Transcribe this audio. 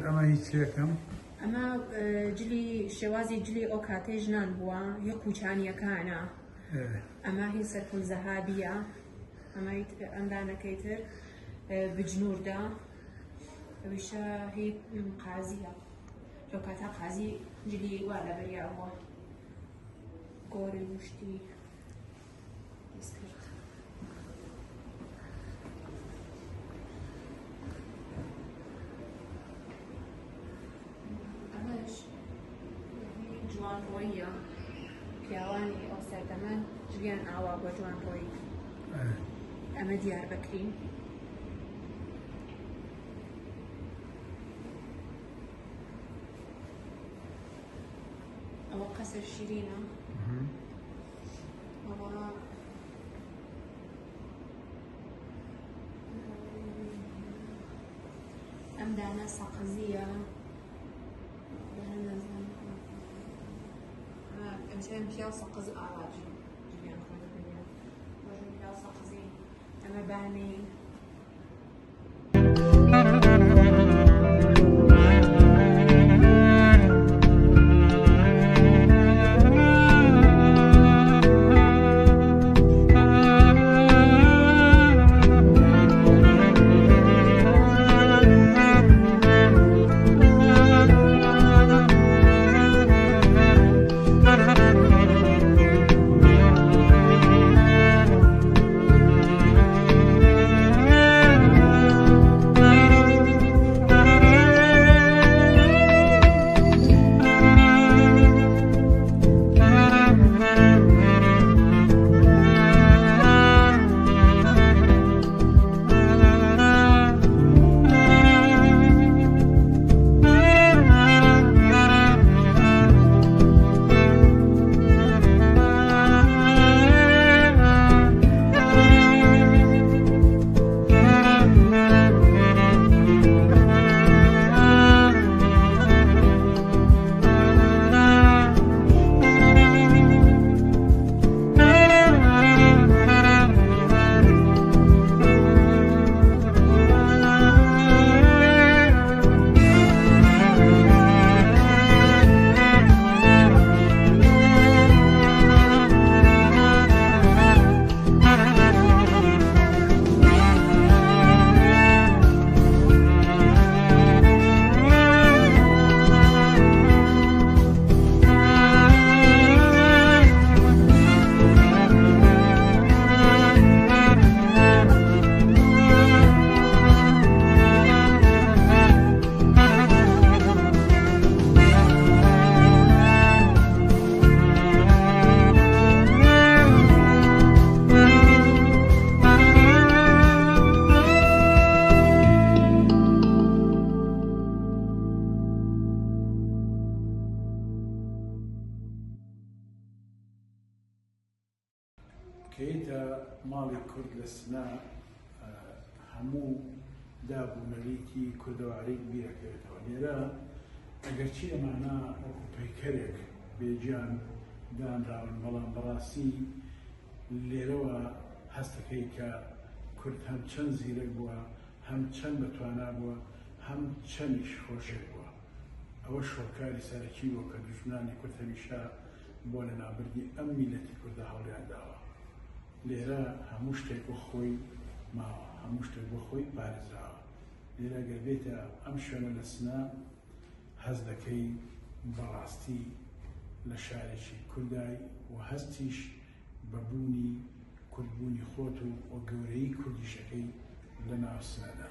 ئەمە هیچ یەکەم ئەمە جلی شێوازی جلی ئەو کاتەی ژنان بووە یە قوچانیەکانە ئەمە هی سەرکول زەهابیە ئەمە ئەندانەکەی تر بجنووردا ئەویشە هی قازیە لەو کاتە قازی جلی وا لە بەریاوە گۆری وشتی دەستکرد ئەمەش جوانڕۆیە پیاوانی ئەو سەردەمان ژیان ئاوا بۆ جوانڕۆیی ئەمە دیاربەکری ئەوە قەسر شیرینە ئەوە ئەم دانە سەقزیە ئەمشان پیاو سەقز ئاواجی ژیان خۆ دەبێت وەژن پیاو سەقزی ئەمە بانەی کەیتە ماڵی کورد لە سنا هەموو دابوونەرێکی کوردەواری بیرەکەوێتەوە لێرە ئەگەرچی ئەمانە وەکو پەیکەرێک بێجان دانراون بەڵام بەڕاستی لێرەوە هەستەکەی کە کورد هەم چەند زیرەک بووە هەم چەند بەتوانا بووە هەم چەندیش خۆشێک بووە ئەوە شۆکاری سەرەکی بووە کە دوژمنانی کورد هەمیشە بۆ لە نابردی ئەم میلەتی کوردە هەوڵیان داوە لێرە هەموو شتێک بۆ خۆی ماوە هەموو شتێک بۆ خۆی پارێزراوە لێرە گەر بێتە ئەم شوێنە لە سنا هەز دەکەی بەڕاستی لە شارێکی کوردای و هەستیش بەبوونی کوردبوونی خۆت و گەورەی کوردیشەکەی لە ناو سنەدا